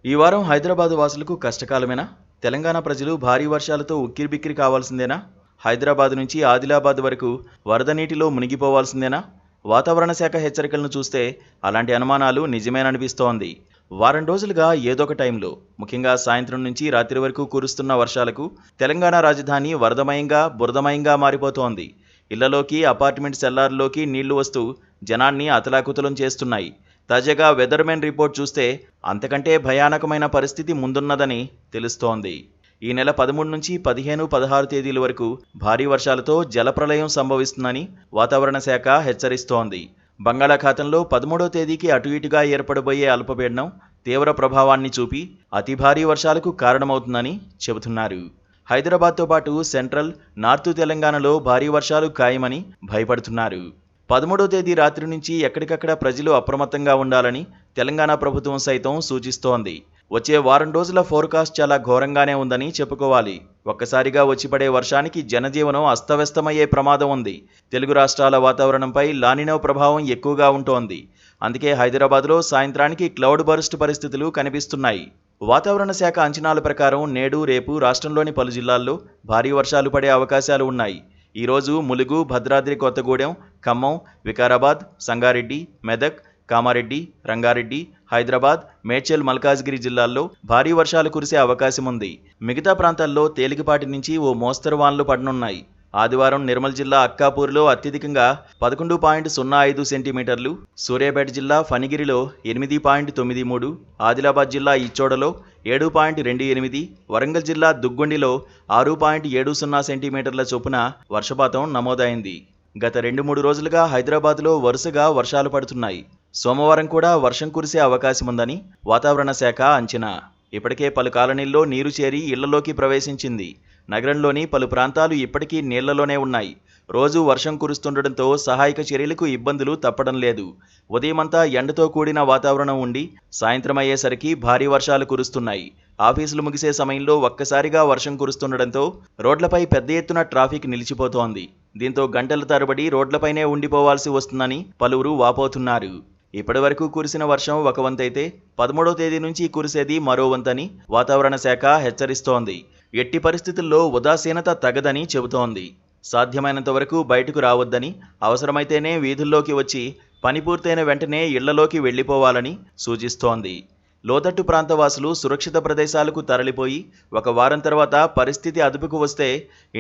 ఈ వారం హైదరాబాద్ వాసులకు కష్టకాలమేనా? తెలంగాణ ప్రజలు భారీ వర్షాలతో ఉక్కిరిబిక్కిరి కావాల్సిందేనా? హైదరాబాద్ నుంచి ఆదిలాబాద్ వరకు వరద నీటిలో మునిగిపోవాల్సిందేనా? వాతావరణ శాఖ హెచ్చరికలను చూస్తే అలాంటి అనుమానాలు నిజమేననిపిస్తోంది. వారం రోజులుగా ఏదొక టైంలో, ముఖ్యంగా సాయంత్రం నుంచి రాత్రి వరకు కురుస్తున్న వర్షాలకు తెలంగాణ రాజధాని వరదమయంగా బురదమయంగా మారిపోతోంది. ఇళ్లలోకి, అపార్ట్మెంట్ సెల్లార్లోకి నీళ్లు వస్తూ జనాన్ని అతలాకుతలం చేస్తున్నాయి. తాజాగా వెదర్మెన్ రిపోర్ట్ చూస్తే అంతకంటే భయానకమైన పరిస్థితి ముందున్నదని తెలుస్తోంది. ఈ నెల 13 నుంచి 15, 16 తేదీల వరకు భారీ వర్షాలతో జలప్రళయం సంభవిస్తుందని వాతావరణ శాఖ హెచ్చరిస్తోంది. బంగాళాఖాతంలో 13వ తేదీకి అటు ఇటుగా ఏర్పడబోయే అల్పపీడనం తీవ్ర ప్రభావాన్ని చూపి అతి భారీ వర్షాలకు కారణమవుతుందని చెబుతున్నారు. హైదరాబాద్తో పాటు సెంట్రల్, నార్త్ తెలంగాణలో భారీ వర్షాలు ఖాయమని భయపడుతున్నారు. 13వ తేదీ రాత్రి నుంచి ఎక్కడికక్కడ ప్రజలు అప్రమత్తంగా ఉండాలని తెలంగాణ ప్రభుత్వం సైతం సూచిస్తోంది. వచ్చే వారం రోజుల ఫోర్కాస్ట్ చాలా ఘోరంగానే ఉందని చెప్పుకోవాలి. ఒక్కసారిగా వచ్చిపడే వర్షానికి జనజీవనం అస్తవ్యస్తమయ్యే ప్రమాదం ఉంది. తెలుగు రాష్ట్రాల వాతావరణంపై లానినో ప్రభావం ఎక్కువగా ఉంటోంది. అందుకే హైదరాబాద్లో సాయంత్రానికి క్లౌడ్ బర్స్ట్ పరిస్థితులు కనిపిస్తున్నాయి. వాతావరణ శాఖ అంచనాల ప్రకారం నేడు, రేపు రాష్ట్రంలోని పలు జిల్లాల్లో భారీ వర్షాలు పడే అవకాశాలు ఉన్నాయి. ఈరోజు ములుగు, భద్రాద్రి కొత్తగూడెం, ఖమ్మం, వికారాబాద్, సంగారెడ్డి, మెదక్, కామారెడ్డి, రంగారెడ్డి, హైదరాబాద్, మేడ్చల్, మల్కాజ్గిరి జిల్లాల్లో భారీ వర్షాలు కురిసే అవకాశం ఉంది. మిగతా ప్రాంతాల్లో తేలికపాటి నుంచి ఓ మోస్తరు వానలు పడనున్నాయి. ఆదివారం నిర్మల్ జిల్లా అక్కాపూర్లో అత్యధికంగా 11.05 సెంటీమీటర్లు, సూర్యాపేట జిల్లా ఫణిగిరిలో 8.93, ఆదిలాబాద్ జిల్లా ఇచ్చోడలో 7.28, వరంగల్ జిల్లా దుగ్గొండిలో 6.70 సెంటీమీటర్ల చొప్పున వర్షపాతం నమోదైంది. గత 2-3 రోజులుగా హైదరాబాద్లో వరుసగా వర్షాలు పడుతున్నాయి. సోమవారం కూడా వర్షం కురిసే అవకాశముందని వాతావరణ శాఖ అంచనా. ఇప్పటికే పలు కాలనీల్లో నీరు చేరి ఇళ్లలోకి ప్రవేశించింది. నగరంలోని పలు ప్రాంతాలు ఇప్పటికీ నీళ్లలోనే ఉన్నాయి. రోజు వర్షం కురుస్తుండటంతో సహాయక చర్యలకు ఇబ్బందులు తప్పడం లేదు. ఉదయమంతా ఎండతో కూడిన వాతావరణం ఉండి సాయంత్రం అయ్యేసరికి భారీ వర్షాలు కురుస్తున్నాయి. ఆఫీసులు ముగిసే సమయంలో ఒక్కసారిగా వర్షం కురుస్తుండటంతో రోడ్లపై పెద్ద ఎత్తున ట్రాఫిక్ నిలిచిపోతోంది. దీంతో గంటల తరబడి రోడ్లపైనే ఉండిపోవాల్సి వస్తుందని పలువురు వాపోతున్నారు. ఇప్పటి వరకు కురిసిన వర్షం ఒక వంతైతే 13వ తేదీ నుంచి కురిసేది మరో వంతని వాతావరణ శాఖ హెచ్చరిస్తోంది. ఎట్టి పరిస్థితుల్లో ఉదాసీనత తగదని చెబుతోంది. సాధ్యమైనంత వరకు బయటకు రావద్దని, అవసరమైతేనే వీధుల్లోకి వచ్చి పని పూర్తయిన వెంటనే ఇళ్లలోకి వెళ్లిపోవాలని సూచిస్తోంది. లోతట్టు ప్రాంతవాసులు సురక్షిత ప్రదేశాలకు తరలిపోయి ఒక వారం తర్వాత పరిస్థితి అదుపుకు వస్తే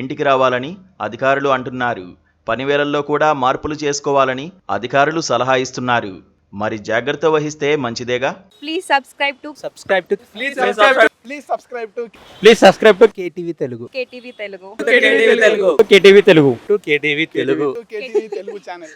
ఇంటికి రావాలని అధికారులు అంటున్నారు. పనివేళల్లో కూడా మార్పులు చేసుకోవాలని అధికారులు సలహా ఇస్తున్నారు. మరి జాగ్రత్త వహిస్తే మంచిదేగా. Please subscribe to KTV Telugu channel.